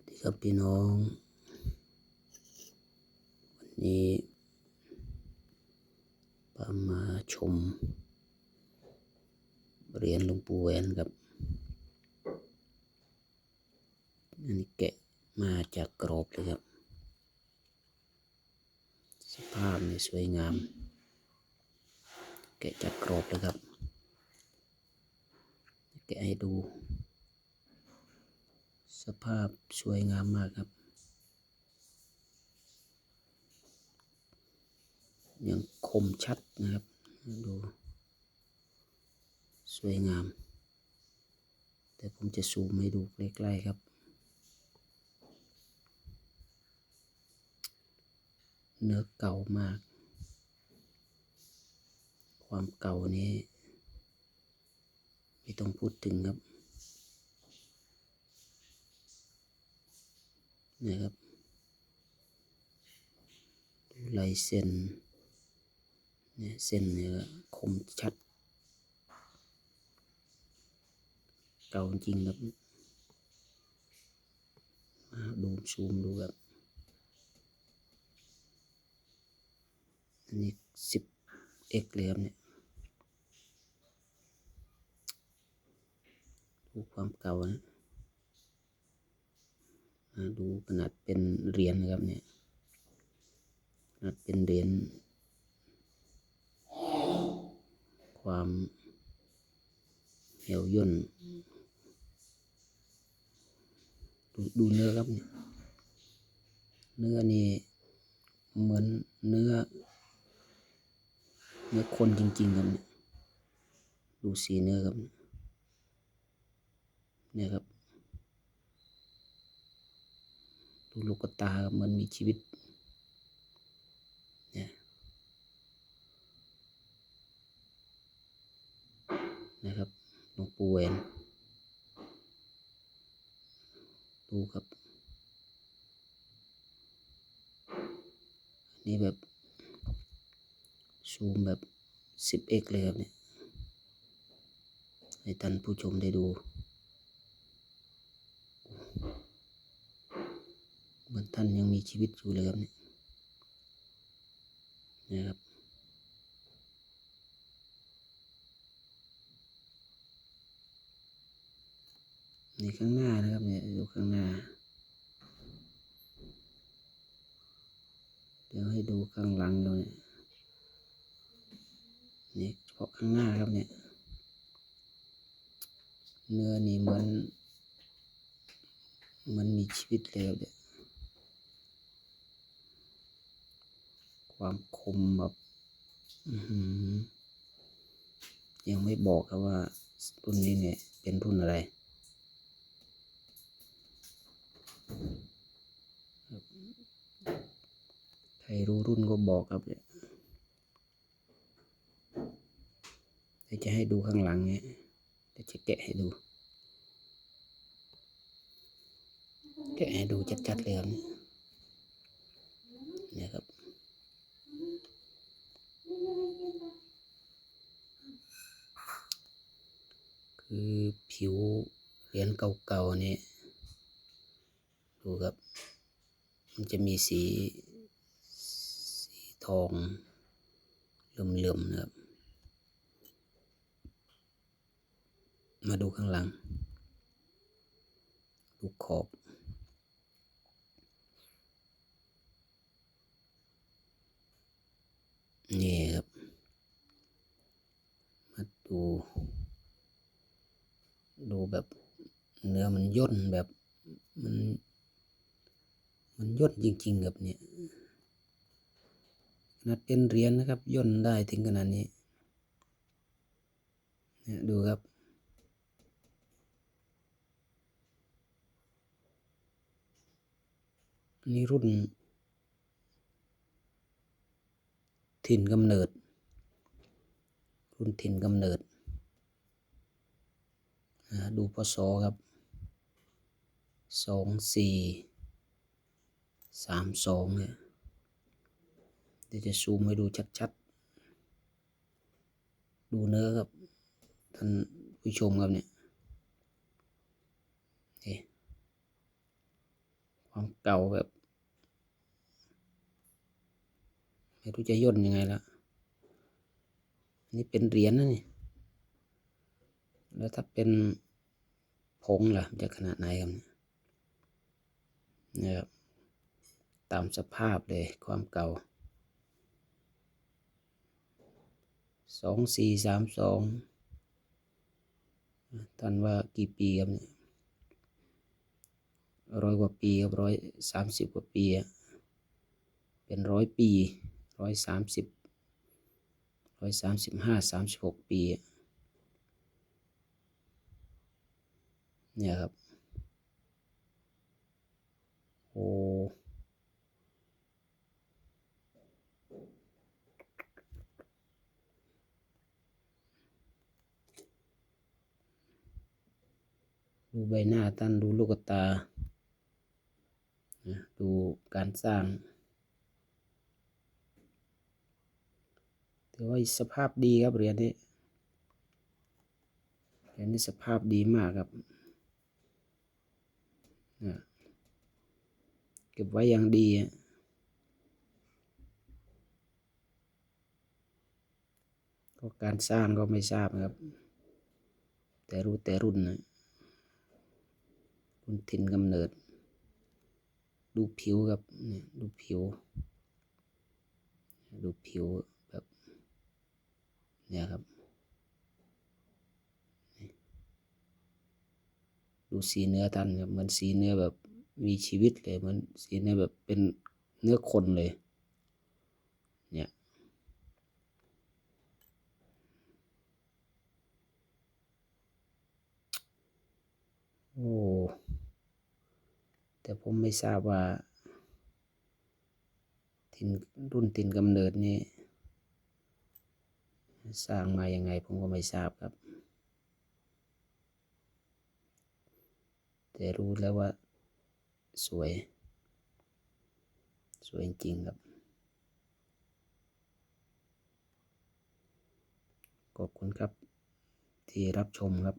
ดีครับพี่น้องวันนี้มาชมเหรียญหลวงปู่แหวนครับอันนี้แกะมาจากกรอบเลยครับสภาพนี่สวยงามแกะจากกรอบเลยครับแกะให้ดูสภาพสวยงามมากครับยังคมชัดนะครับดูสวยงามแต่ผมจะซูมให้ดูใกล้ๆครับเนื้อเก่ามากความเก่านี้ไม่ต้องพูดถึงครับนะครับดูลายเส้นเนี่ยเส้นเนี่ยคมชัดเก่าจริงครับดูซูมดูครับอันนี้10x เลยครับเนี่ยดูความเก่านะดูขนาดเป็นเหรียญนะครับเนี่ยขนาดเป็นเหรียญความเหี่ยวย่นดูเนื้อครับเนี่ยเนื้อนี่เหมือนเนื้อคนจริงๆครับเนี่ยดูสีเนื้อครับเนี่ยครับดูลูกตาครับมันมีชีวิตเนี่ยนะครับหลวงปู่แหวนดูครับนี่แบบซูมแบบ 10x เลยครับเนี่ยให้ท่านผู้ชมได้ดูเหมือนท่านยังมีชีวิตอยู่เลยครับเนี่ยนะครับนี่ข้างหน้านะครับเนี่ยดูข้างหน้าเดี๋ยวให้ดูข้างหลังเราเนี่ยนี่เฉพาะข้างหน้าครับเนี่ยเนื้อนี่มันมีชีวิตเลยครับเนี่ยความคมแบบยังไม่บอกครับว่ารุ่นนี้เนี่ยเป็นรุ่นอะไรใครรู้รุ่นก็บอกครับเนี่ยเดี๋ยวจะให้ดูข้างหลังเนี่ยเดี๋ยวจะแกะให้ดูชัดๆเลยครับเนี่ยครับคือผิวเหรียญเก่าๆเนี่ยดูครับมันจะมีสีทองเหลื่อมๆนะครับมาดูข้างหลังดูขอบนี่ครับมาดูแบบเนื้อมันย่นแบบมันย่นจริงๆครับเนี่ยขนาดเป็นเหรียญนะครับย่นได้ถึงขนาดนี้เนี่ยดูครับนี่รุ่นถิ่นกำเนิดดูพศครับ2432เนี่ยเดี๋ยวจะซูมให้ดูชัดๆดูเนื้อครับท่านผู้ชมครับเนี่ย ความเก่าแบบไม่รู้จะย่นยังไงแล้วนี่เป็นเหรียญนะนี่แล้วถ้าเป็นผงล่ะจะขนาดไหนครับเนี่ยครับตามสภาพเลยความเก่า2432ท่านว่ากี่ปีครับเนี่ย100 กว่าปีครับ130 กว่าปีเป็น100 ปี130 135 36 ปีเนี่ยครับโอ้ดูใบหน้าท่านดูลูกตาดูการสร้างถือว่าสภาพดีครับเหรียญนี้สภาพดีมากครับเก็บไว้อย่างดีก็การสร้างก็ไม่ทราบนะครับแต่รู้แต่รุ่นถิ่นกำเนิดดูผิวครับเนี่ยดูผิวแบบเนี่ยครับดูสีเนื้อท่านครับเหมือนสีเนื้อแบบมีชีวิตเลยเหมือนสีเนื้อแบบเป็นเนื้อคนเลยเนี่ยโอ้แต่ผมไม่ทราบว่าถิ่นกำเนิดนี่สร้างมายังไงผมก็ไม่ทราบครับแต่รู้แล้วว่าสวยจริงครับขอบคุณครับที่รับชมครับ